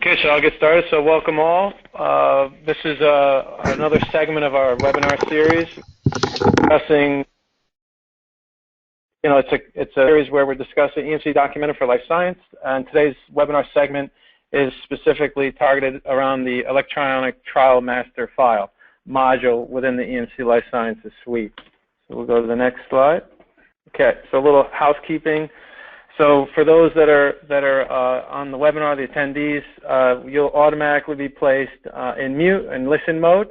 Okay, so I'll get started. So welcome all. This is another segment of our webinar series discussing, it's a series where we're discussing EMC Documentum for life science, and today's webinar segment is specifically targeted around the electronic trial master file module within the EMC Life Sciences suite. So we'll go to the next slide. Okay, so a little housekeeping. So for those that are on the webinar, the attendees, you'll automatically be placed in mute and listen mode.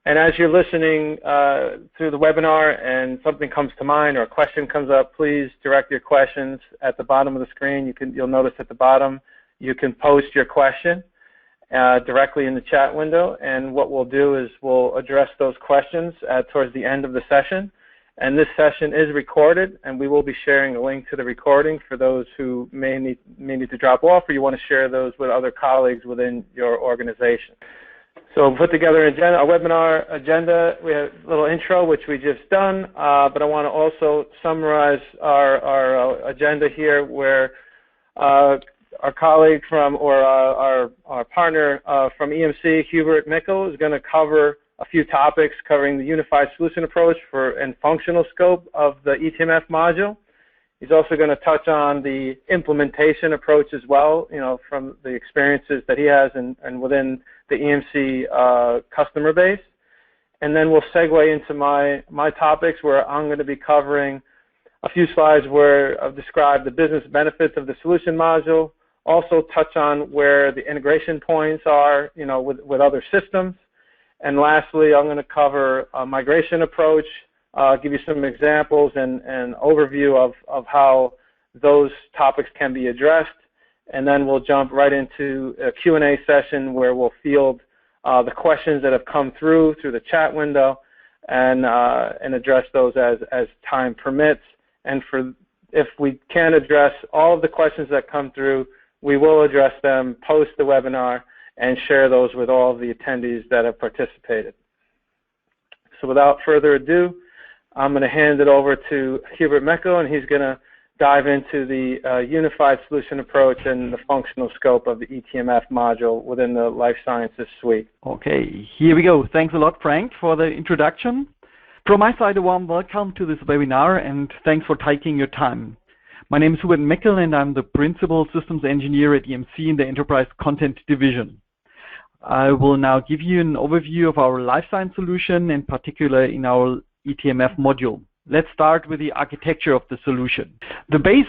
And as you're listening through the webinar and something comes to mind or a question comes up, please direct your questions at the bottom of the screen. You'll notice at the bottom you can post your question directly in the chat window. And what we'll do is we'll address those questions towards the end of the session. And this session is recorded, and we will be sharing a link to the recording for those who may need to drop off, or you want to share those with other colleagues within your organization. So we'll put together a webinar agenda. We have a little intro, which we just done, but I want to also summarize our agenda here, where our colleague from, or our partner from EMC, Hubert Mickel, is going to cover a few topics covering the unified solution approach and functional scope of the ETMF module. He's also going to touch on the implementation approach as well, from the experiences that he has and within the EMC customer base. And then we'll segue into my topics, where I'm going to be covering a few slides where I've described the business benefits of the solution module, also touch on where the integration points are, with other systems. And lastly, I'm going to cover a migration approach, give you some examples and overview of how those topics can be addressed. And then we'll jump right into a Q&A session where we'll field the questions that have come through the chat window and address those as time permits. And if we can't address all of the questions that come through, we will address them post the webinar and share those with all of the attendees that have participated. So without further ado, I'm going to hand it over to Hubert Mickel, and he's going to dive into the unified solution approach and the functional scope of the ETMF module within the Life Sciences suite. Okay, here we go. Thanks a lot, Frank, for the introduction. From my side, a warm welcome to this webinar, and thanks for taking your time. My name is Hubert Mickel, and I'm the Principal Systems Engineer at EMC in the Enterprise Content Division. I will now give you an overview of our life science solution, in particular in our ETMF module. Let's start with the architecture of the solution. The base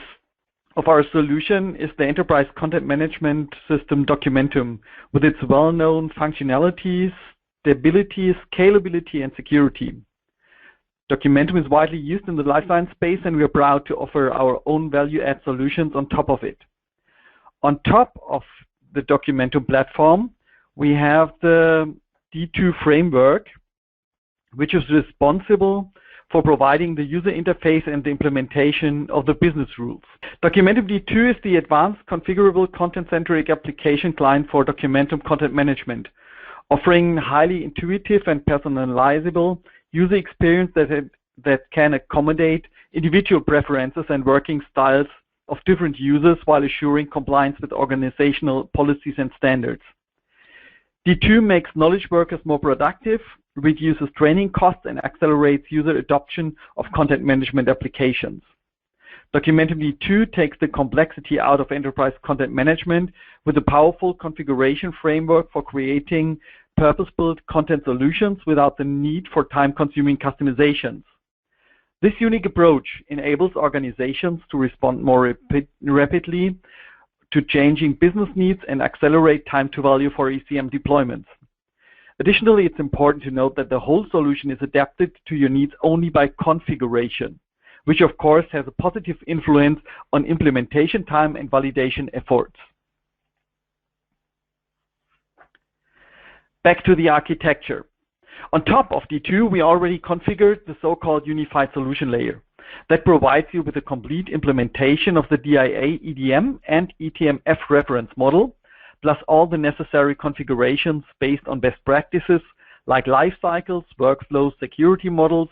of our solution is the enterprise content management system Documentum, with its well-known functionalities, stability, scalability, and security. Documentum is widely used in the life science space, and we are proud to offer our own value-add solutions on top of it. On top of the Documentum platform, we have the D2 framework, which is responsible for providing the user interface and the implementation of the business rules. Documentum D2 is the advanced configurable content-centric application client for Documentum content management, offering highly intuitive and personalizable user experience that can accommodate individual preferences and working styles of different users while assuring compliance with organizational policies and standards. D2 makes knowledge workers more productive, reduces training costs, and accelerates user adoption of content management applications. Documentum D2 takes the complexity out of enterprise content management with a powerful configuration framework for creating purpose-built content solutions without the need for time-consuming customizations. This unique approach enables organizations to respond more rapidly to changing business needs and accelerate time to value for ECM deployments. Additionally, it's important to note that the whole solution is adapted to your needs only by configuration, which of course has a positive influence on implementation time and validation efforts. Back to the architecture. On top of D2, we already configured the so-called unified solution layer that provides you with a complete implementation of the DIA EDM and ETMF reference model, plus all the necessary configurations based on best practices like life cycles, workflows, security models,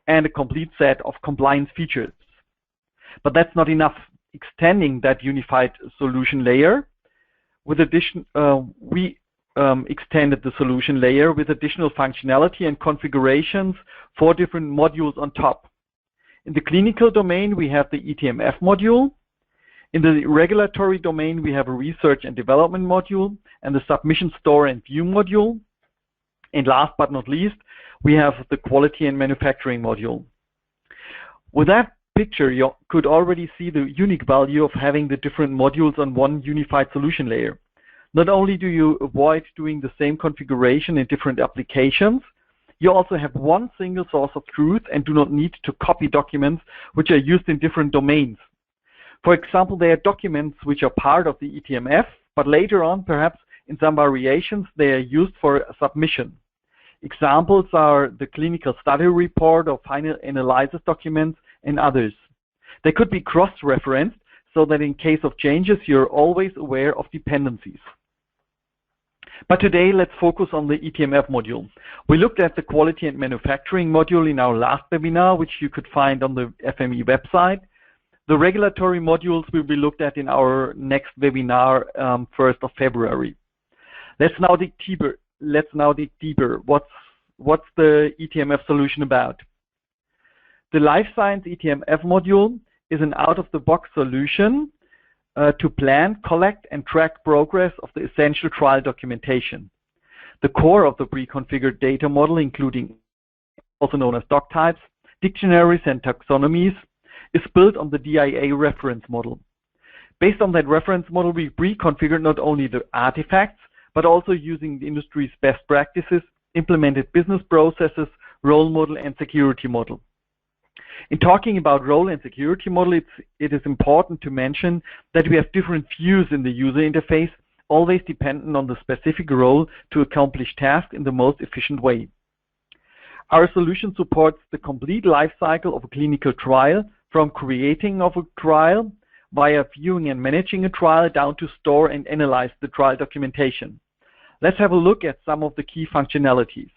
and a complete set of compliance features. But that's not enough. Extending that unified solution layer, we extended the solution layer with additional functionality and configurations for different modules on top. In the clinical domain, we have the ETMF module. In the regulatory domain, we have a research and development module and the submission store and view module. And last but not least, we have the quality and manufacturing module. With that picture, you could already see the unique value of having the different modules on one unified solution layer. Not only do you avoid doing the same configuration in different applications, you also have one single source of truth and do not need to copy documents which are used in different domains. For example, there are documents which are part of the ETMF, but later on, perhaps in some variations, they are used for submission. Examples are the clinical study report or final analysis documents and others. They could be cross-referenced so that in case of changes, you're always aware of dependencies. But today, let's focus on the ETMF module. We looked at the quality and manufacturing module in our last webinar, which you could find on the FME website. The regulatory modules will be looked at in our next webinar, 1st of February. Let's now dig deeper. What's the ETMF solution about? The Life Science ETMF module is an out-of-the-box solution to plan, collect, and track progress of the essential trial documentation. The core of the pre-configured data model, including also known as doc types, dictionaries, and taxonomies, is built on the DIA reference model. Based on that reference model, we pre-configured not only the artifacts, but also using the industry's best practices, implemented business processes, role model, and security model. In talking about role and security model, it is important to mention that we have different views in the user interface, always dependent on the specific role to accomplish tasks in the most efficient way. Our solution supports the complete life cycle of a clinical trial, from creating of a trial via viewing and managing a trial down to store and analyze the trial documentation. Let's have a look at some of the key functionalities.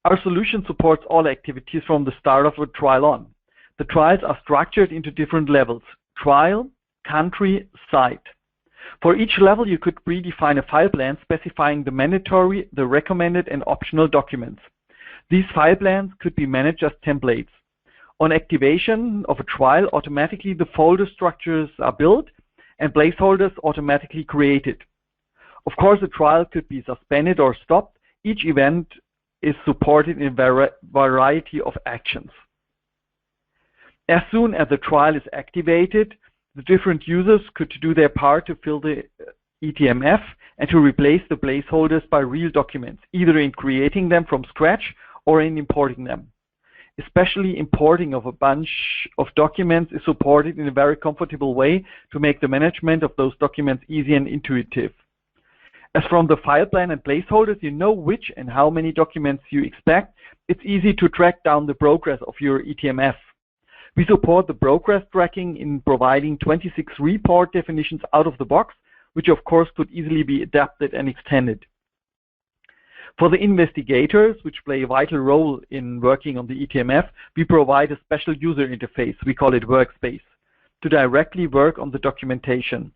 Our solution supports all activities from the start of a trial on. The trials are structured into different levels: trial, country, site. For each level, you could predefine a file plan specifying the mandatory, the recommended, and optional documents. These file plans could be managed as templates. On activation of a trial, automatically the folder structures are built and placeholders automatically created. Of course, a trial could be suspended or stopped. Each event is supported in a variety of actions. As soon as the trial is activated, the different users could do their part to fill the ETMF and to replace the placeholders by real documents, either in creating them from scratch or in importing them. Especially importing of a bunch of documents is supported in a very comfortable way to make the management of those documents easy and intuitive. As from the file plan and placeholders, you know which and how many documents you expect. It's easy to track down the progress of your ETMF. We support the progress tracking in providing 26 report definitions out of the box, which of course could easily be adapted and extended. For the investigators, which play a vital role in working on the ETMF, we provide a special user interface, we call it Workspace, to directly work on the documentation.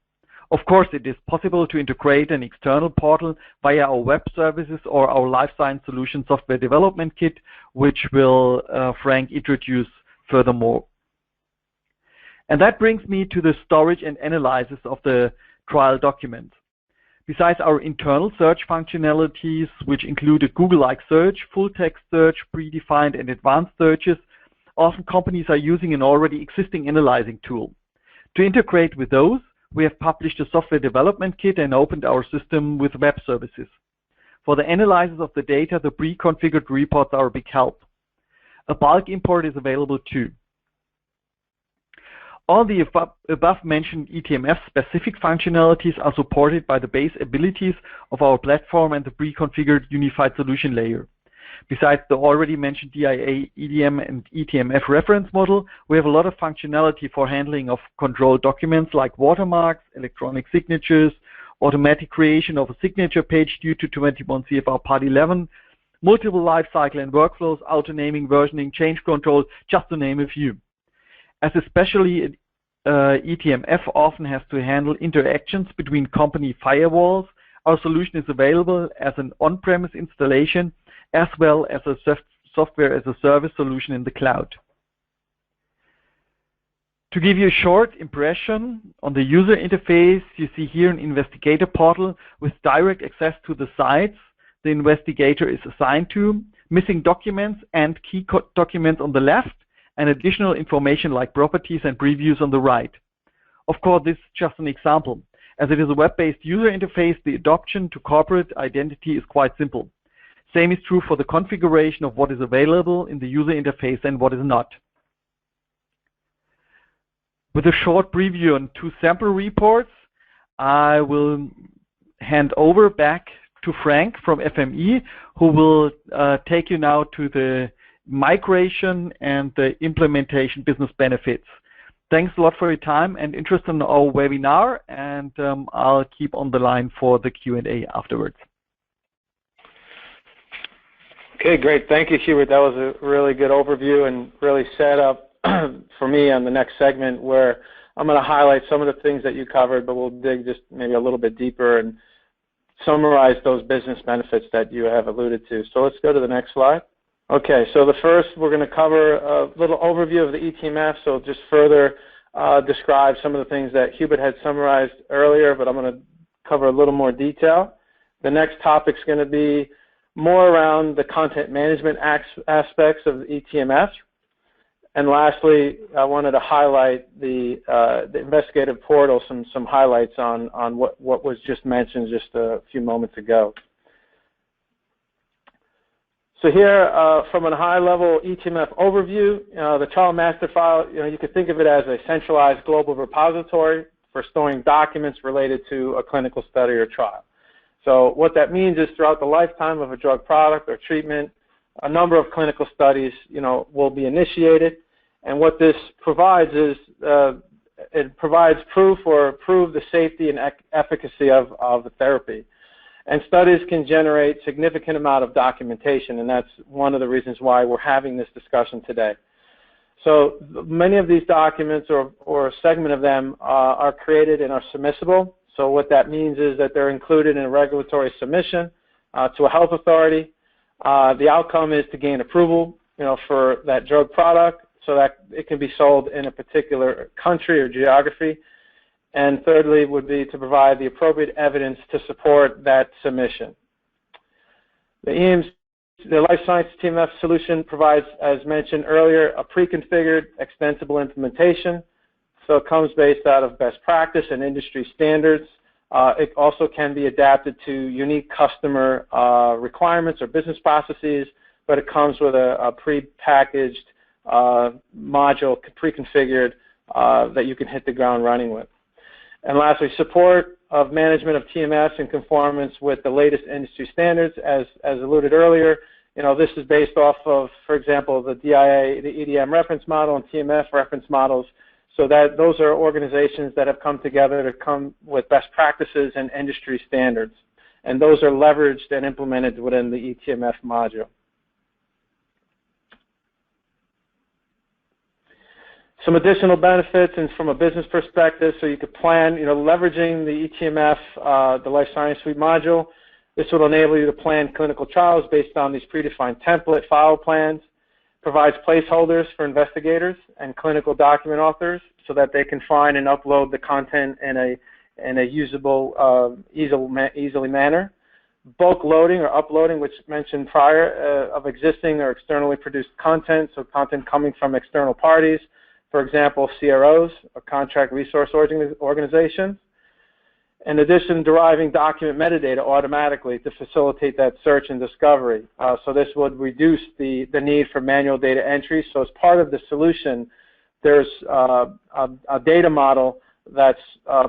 Of course, it is possible to integrate an external portal via our web services or our Life Science Solution Software Development Kit, which will Frank introduce furthermore. And that brings me to the storage and analysis of the trial documents. Besides our internal search functionalities, which include a Google-like search, full-text search, predefined and advanced searches, often companies are using an already existing analyzing tool. To integrate with those, we have published a software development kit and opened our system with web services. For the analysis of the data, the pre-configured reports are a big help. A bulk import is available too. All the above-mentioned ETMF-specific functionalities are supported by the base abilities of our platform and the pre-configured unified solution layer. Besides the already mentioned DIA, EDM, and ETMF reference model, we have a lot of functionality for handling of controlled documents like watermarks, electronic signatures, automatic creation of a signature page due to 21 CFR Part 11, multiple lifecycle and workflows, auto-naming, versioning, change control, just to name a few. As especially ETMF often has to handle interactions between company firewalls. Our solution is available as an on-premise installation as well as a software as a service solution in the cloud. To give you a short impression on the user interface, you see here an investigator portal with direct access to the sites the investigator is assigned to, missing documents and key documents on the left, and additional information like properties and previews on the right. Of course, this is just an example. As it is a web-based user interface, the adoption to corporate identity is quite simple. Same is true for the configuration of what is available in the user interface and what is not. With a short preview on 2 sample reports, I will hand over back to Frank from FME, who will take you now to the migration and the implementation business benefits. Thanks a lot for your time and interest in our webinar, and I'll keep on the line for the Q&A afterwards. Okay, great. Thank you, Hubert. That was a really good overview and really set up for me on the next segment, where I'm going to highlight some of the things that you covered, but we'll dig just maybe a little bit deeper and summarize those business benefits that you have alluded to. So let's go to the next slide. Okay, so the first, we're going to cover a little overview of the ETMF, so just further describe some of the things that Hubert had summarized earlier, but I'm going to cover a little more detail. The next topic is going to be more around the content management aspects of the ETMF. And lastly, I wanted to highlight the investigative portal, some highlights on what was just mentioned just a few moments ago. So here, from a high-level ETMF overview, the trial master file, you could think of it as a centralized global repository for storing documents related to a clinical study or trial. So what that means is throughout the lifetime of a drug product or treatment, a number of clinical studies, will be initiated. And what this provides is it provides proof or prove the safety and efficacy of the therapy. And studies can generate significant amount of documentation, and that's one of the reasons why we're having this discussion today. So many of these documents, or a segment of them, are created and are submissible. So what that means is that they're included in a regulatory submission to a health authority. The outcome is to gain approval, for that drug product, so that it can be sold in a particular country or geography. And thirdly would be to provide the appropriate evidence to support that submission. The EMC, the Life Science TMF solution provides, as mentioned earlier, a pre-configured extensible implementation. So it comes based out of best practice and industry standards. It also can be adapted to unique customer requirements or business processes, but it comes with a pre-packaged module, pre-configured, that you can hit the ground running with. And lastly, support of management of TMS in conformance with the latest industry standards. As alluded earlier, this is based off of, for example, the DIA, the EDM reference model and TMF reference models, so that those are organizations that have come together to come with best practices and industry standards. And those are leveraged and implemented within the ETMF module. Some additional benefits, and from a business perspective, so you could plan, leveraging the ETMF, the Life Science Suite module. This will enable you to plan clinical trials based on these predefined template file plans, provides placeholders for investigators and clinical document authors so that they can find and upload the content in a usable, easily manner. Bulk loading or uploading, which mentioned prior, of existing or externally produced content, so content coming from external parties. For example, CROs, or contract resource organizations. In addition, deriving document metadata automatically to facilitate that search and discovery. So this would reduce the need for manual data entry. So as part of the solution, there's a data model that's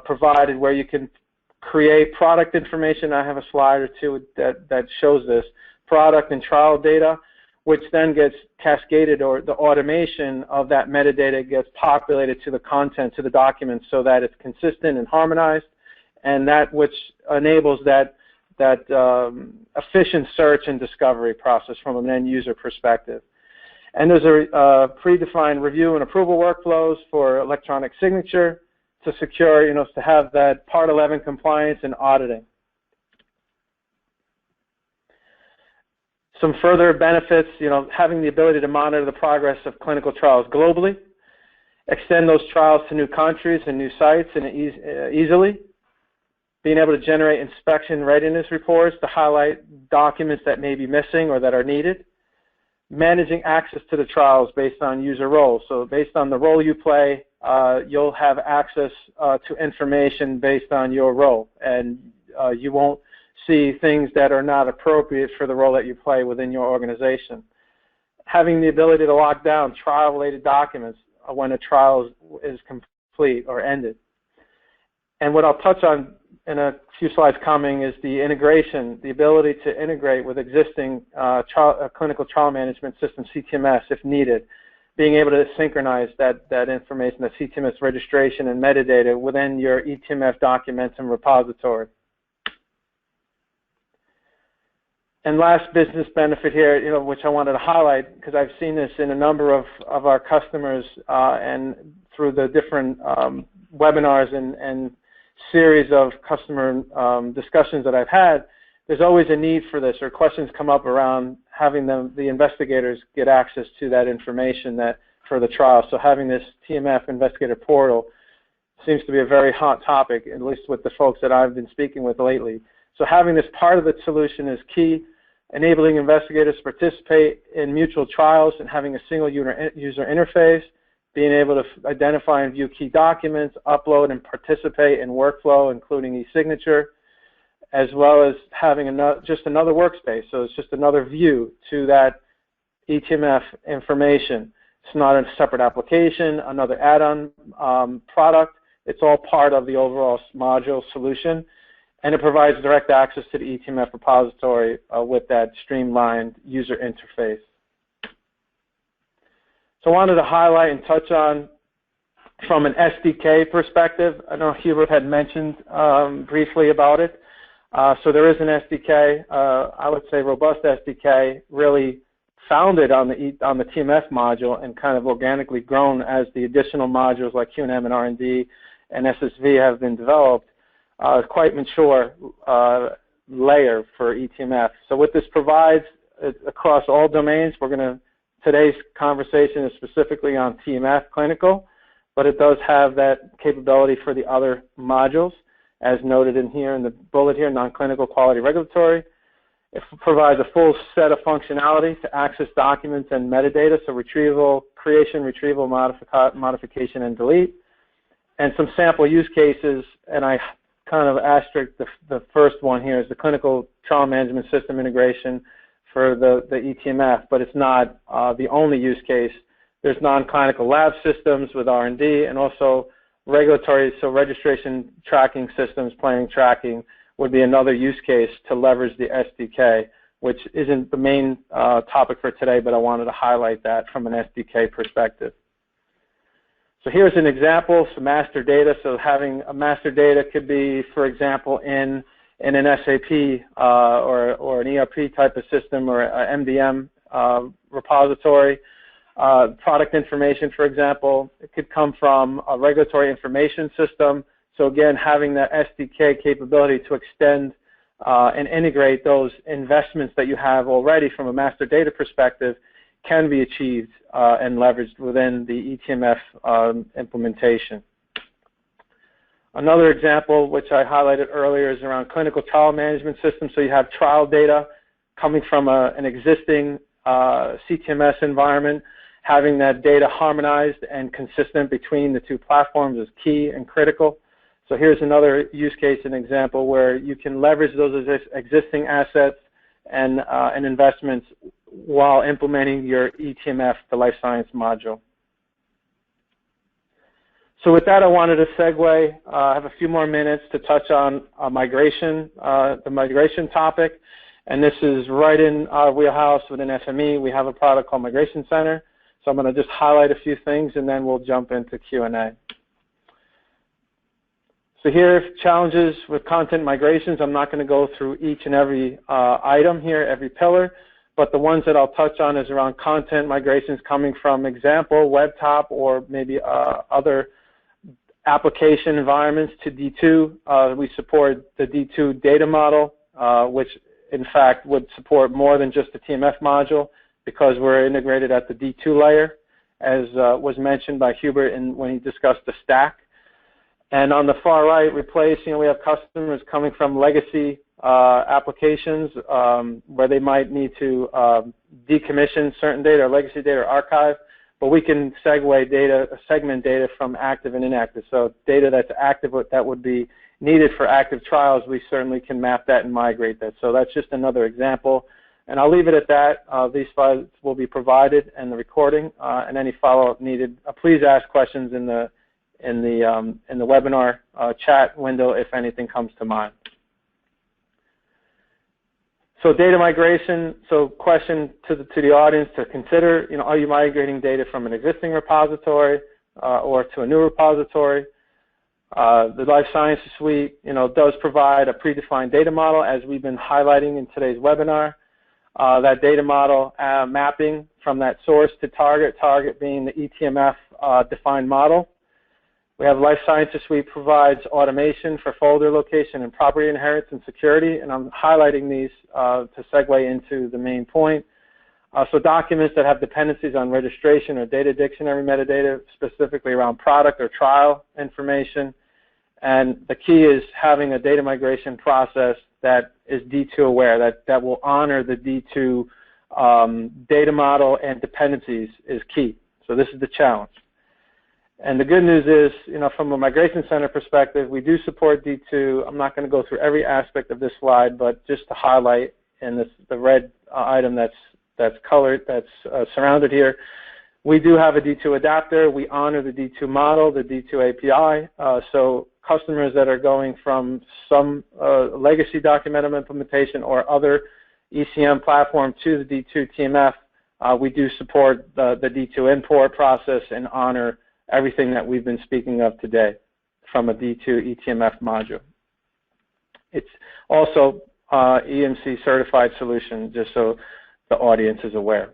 provided where you can create product information. I have a slide or two that shows this, product and trial data, which then gets cascaded, or the automation of that metadata gets populated to the content, to the document, so that it's consistent and harmonized, and that which enables that efficient search and discovery process from an end user perspective. And there's a predefined review and approval workflows for electronic signature to secure, to have that Part 11 compliance and auditing. Some further benefits, having the ability to monitor the progress of clinical trials globally, extend those trials to new countries and new sites and easily, being able to generate inspection readiness reports to highlight documents that may be missing or that are needed, managing access to the trials based on user roles. So based on the role you play, you'll have access to information based on your role, and you won't see things that are not appropriate for the role that you play within your organization. Having the ability to lock down trial-related documents when a trial is complete or ended. And what I'll touch on in a few slides coming is the integration, the ability to integrate with existing clinical trial management systems, CTMS, if needed, being able to synchronize that information, the CTMS registration and metadata within your ETMF Documentum repository. And last business benefit here, which I wanted to highlight, because I've seen this in a number of our customers and through the different webinars and series of customer discussions that I've had, there's always a need for this, or questions come up around having the investigators get access to that information for the trial. So having this TMF Investigator Portal seems to be a very hot topic, at least with the folks that I've been speaking with lately. So having this part of the solution is key, enabling investigators to participate in mutual trials and having a single user interface, being able to identify and view key documents, upload and participate in workflow, including e-signature, as well as having just another workspace. So it's just another view to that ETMF information. It's not a separate application, another add-on product. It's all part of the overall module solution, and it provides direct access to the ETMF repository with that streamlined user interface. So I wanted to highlight and touch on from an SDK perspective. I know Hubert had mentioned briefly about it. So there is an SDK, I would say robust SDK, really founded on the TMF module and kind of organically grown as the additional modules like Q&M and R&D and SSV have been developed. Quite mature layer for ETMF. So what this provides across all domains, today's conversation is specifically on TMF clinical, but it does have that capability for the other modules, as noted in here in the bullet here, non-clinical quality regulatory. It provides a full set of functionality to access documents and metadata, so retrieval, creation, retrieval, modification, and delete. And some sample use cases, and I kind of asterisk the first one here is the clinical trial management system integration for the ETMF, but it's not the only use case. There's non-clinical lab systems with R&D and also regulatory, so registration tracking systems, planning tracking would be another use case to leverage the SDK, which isn't the main topic for today, but I wanted to highlight that from an SDK perspective. So here's an example, some master data. So having a master data could be, for example, in an SAP or an ERP type of system or an MDM repository. Product information, for example, it could come from a regulatory information system. So again, having the SDK capability to extend and integrate those investments that you have already from a master data perspective can be achieved and leveraged within the ETMF implementation. Another example, which I highlighted earlier, is around clinical trial management systems. So you have trial data coming from an existing CTMS environment. Having that data harmonized and consistent between the two platforms is key and critical. So here's another use case and example where you can leverage those existing assets and investments while implementing your ETMF, the life science module. So with that, I wanted to segue. I have a few more minutes to touch on migration, the migration topic. And this is right in our wheelhouse within SME. We have a product called Migration Center. So I'm going to just highlight a few things, and then we'll jump into Q&A. So here, challenges with content migrations. I'm not going to go through each and every item here, every pillar, but the ones that I'll touch on is around content migrations coming from example, WebTop, or maybe other application environments to D2. We support the D2 data model, which in fact would support more than just the TMF module because we're integrated at the D2 layer, as was mentioned by Hubert when he discussed the stack. And on the far right, replace, we have customers coming from legacy applications where they might need to decommission certain data or legacy data or archive, but we can segment data from active and inactive. So data that's active that would be needed for active trials, we certainly can map that and migrate that. So that's just another example. And I'll leave it at that. These files will be provided and the recording and any follow-up needed. Please ask questions in the webinar chat window if anything comes to mind. So data migration, so question to the audience to consider, are you migrating data from an existing repository or to a new repository? The Life Sciences Suite, does provide a predefined data model, as we've been highlighting in today's webinar. That data model mapping from that source to target being the ETMF defined model. We have Life Sciences Suite provides automation for folder location and property inheritance and security, and I'm highlighting these to segue into the main point. So documents that have dependencies on registration or data dictionary metadata, specifically around product or trial information. And the key is having a data migration process that is D2 aware, that will honor the D2 data model and dependencies is key. So this is the challenge. And the good news is, from a Migration Center perspective, we do support D2. I'm not going to go through every aspect of this slide, but just to highlight in the red item that's colored, that's surrounded here, we do have a D2 adapter. We honor the D2 model, the D2 API. So customers that are going from some legacy Documentum implementation or other ECM platform to the D2 TMF, we do support the D2 import process and honor everything that we've been speaking of today from a D2 ETMF module. It's also EMC certified solution, just so the audience is aware.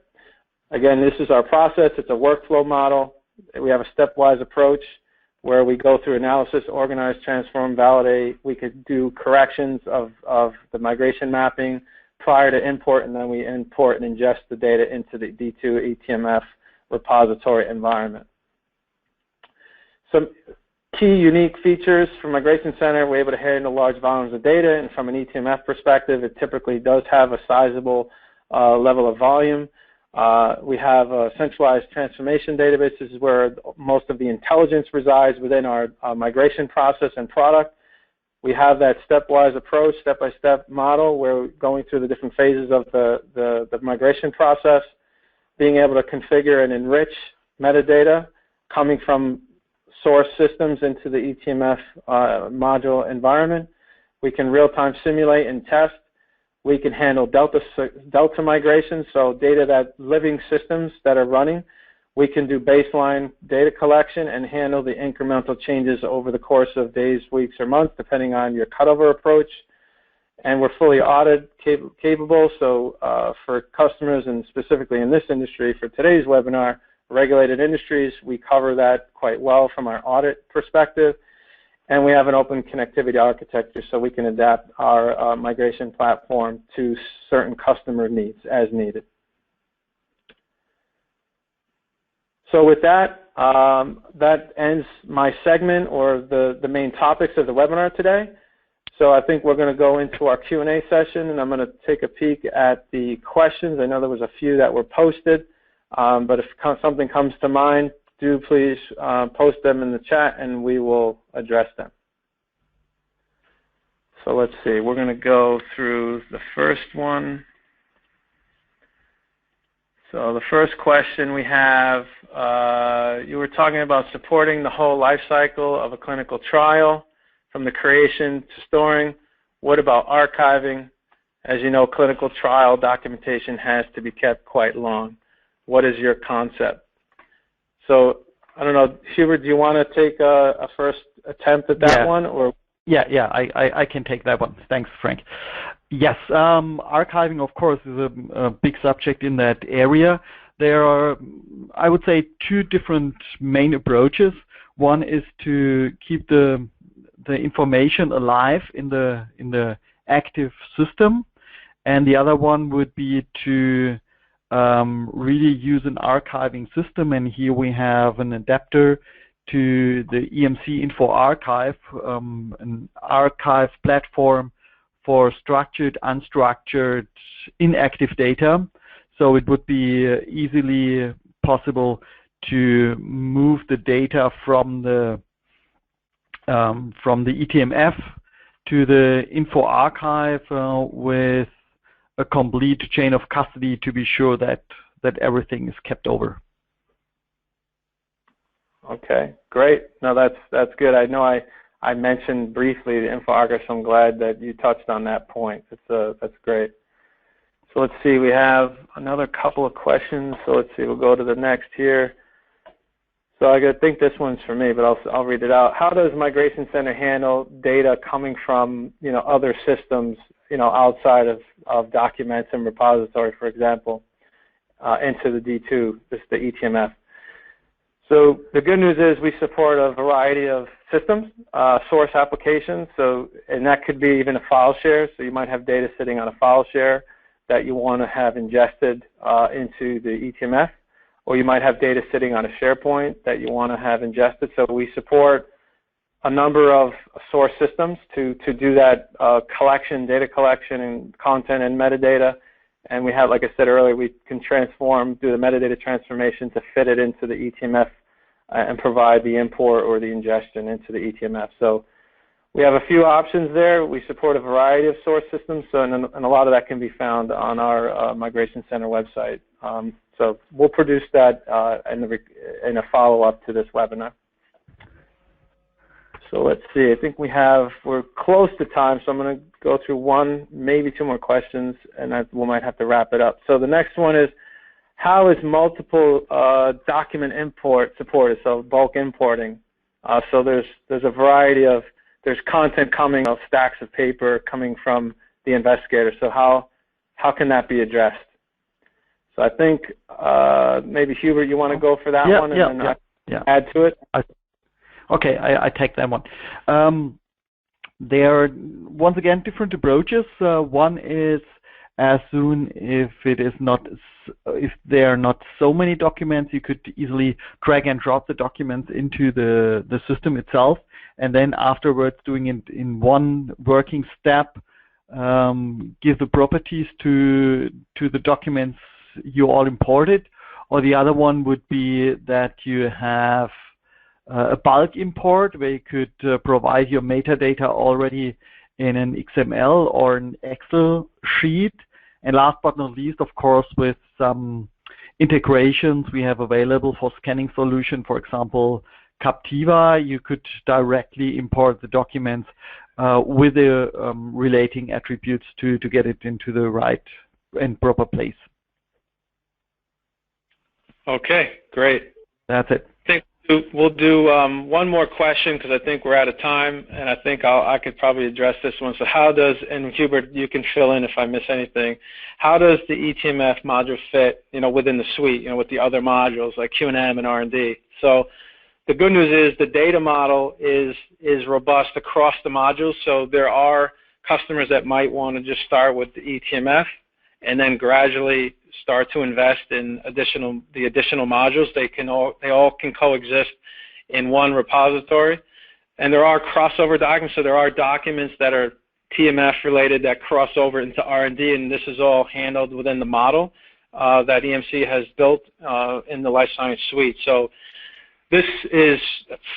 Again, this is our process. It's a workflow model. We have a stepwise approach where we go through analysis, organize, transform, validate. We could do corrections of the migration mapping prior to import, and then we import and ingest the data into the D2 ETMF repository environment. Some key unique features from Migration Center, we're able to handle large volumes of data, and from an ETMF perspective, it typically does have a sizable level of volume. We have a centralized transformation database. This is where most of the intelligence resides within our migration process and product. We have that stepwise approach, step-by-step model, where we're going through the different phases of the migration process, being able to configure and enrich metadata coming from source systems into the ETMF module environment. We can real-time simulate and test. We can handle delta migration, so data that living systems that are running. We can do baseline data collection and handle the incremental changes over the course of days, weeks, or months, depending on your cutover approach. And we're fully audit capable, so for customers, and specifically in this industry, for today's webinar, regulated industries, we cover that quite well from our audit perspective. And we have an open connectivity architecture, so we can adapt our migration platform to certain customer needs as needed. So with that, that ends my segment or the main topics of the webinar today. So I think we're going to go into our Q&A session, and I'm going to take a peek at the questions. I know there was a few that were posted, but if something comes to mind, do please post them in the chat and we will address them. So let's see, we're going to go through the first one. So the first question we have, you were talking about supporting the whole life cycle of a clinical trial from the creation to storing. What about archiving? As you know, clinical trial documentation has to be kept quite long. What is your concept? So, I don't know, Hubert, do you want to take a first attempt at that one? Or? Yeah, I can take that one. Thanks, Frank. Yes, archiving, of course, is a big subject in that area. There are, I would say, two different main approaches. One is to keep the information alive in the active system, and the other one would be to really use an archiving system. And here we have an adapter to the EMC Info Archive, an archive platform for structured, unstructured, inactive data. So it would be easily possible to move the data from the ETMF to the info archive with a complete chain of custody to be sure that everything is kept over. Okay, great. No, that's good. I know I mentioned briefly the info archive, so I'm glad that you touched on that point. That's great. So let's see, we have another couple of questions. So let's see, we'll go to the next here. So I think this one's for me, but I'll read it out. How does Migration Center handle data coming from other systems outside of Documentum repository, for example, into the D2, this is the ETMF? So the good news is we support a variety of systems, source applications, and that could be even a file share. So you might have data sitting on a file share that you want to have ingested into the ETMF, or you might have data sitting on a SharePoint that you want to have ingested. So we support a number of source systems to do that collection, data collection, and content and metadata. And we have, like I said earlier, we can do the metadata transformation to fit it into the ETMF and provide the import or the ingestion into the ETMF. So we have a few options there. We support a variety of source systems, and a lot of that can be found on our Migration Center website. So we'll produce that in a follow-up to this webinar. So let's see, I think we're close to time, so I'm going to go through one, maybe two more questions, and we might have to wrap it up. So the next one is, how is multiple document import supported, so bulk importing? So there's a variety of, there's content coming, stacks of paper coming from the investigator, so how can that be addressed? So I think maybe Hubert, you want to go for that one, and then add to it? Okay, I take that one. There are, once again, different approaches. One is, as soon if there are not so many documents, you could easily drag and drop the documents into the system itself, and then afterwards doing it in one working step, give the properties to the documents you all imported. Or the other one would be that you have a bulk import where you could provide your metadata already in an XML or an Excel sheet. And last but not least, of course, with some integrations we have available for scanning solution, for example, Captiva, you could directly import the documents with the relating attributes to get it into the right and proper place. Okay, great. That's it. I think we'll do one more question because I think we're out of time, and I think I could probably address this one. So how does, and Hubert, you can fill in if I miss anything, how does the ETMF module fit, within the suite, with the other modules like Q&M and R&D? So the good news is the data model is robust across the modules. So there are customers that might want to just start with the ETMF and then gradually start to invest in the additional modules. They all can coexist in one repository. And there are crossover documents, so there are documents that are TMF related that cross over into R&D, and this is all handled within the model that EMC has built in the Life Science Suite. So this is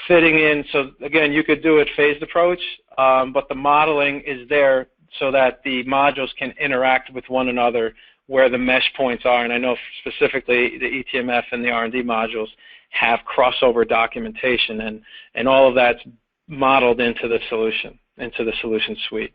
fitting in. So again, you could do it phased approach, but the modeling is there so that the modules can interact with one another where the mesh points are. And I know specifically the ETMF and the R&D modules have crossover documentation, and all of that's modeled into the solution suite.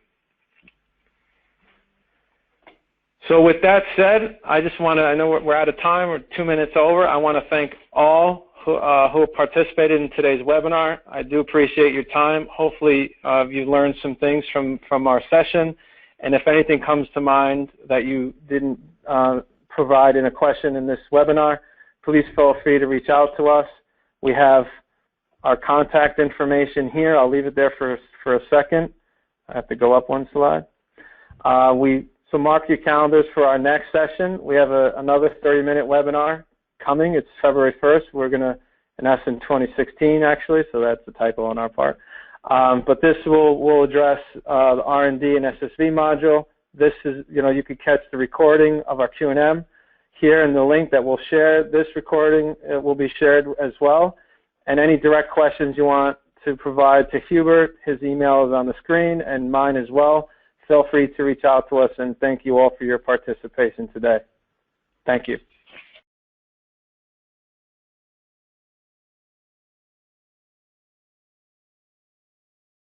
So with that said, I just want to, I know we're out of time, we're 2 minutes over. I want to thank all who participated in today's webinar. I do appreciate your time. Hopefully you learned some things from our session, And if anything comes to mind that you didn't provide in a question in this webinar, please feel free to reach out to us. We have our contact information here. I'll leave it there for a second. I have to go up one slide. So mark your calendars for our next session. We have another 30-minute webinar coming. It's February 1st. We're going to, and that's in 2016 actually, so that's a typo on our part. But this will address the R&D and SSV module. This is, you can catch the recording of our Q&M here in the link that we'll share. This recording will be shared as well. And any direct questions you want to provide to Hubert, his email is on the screen, and mine as well. Feel free to reach out to us, and thank you all for your participation today. Thank you.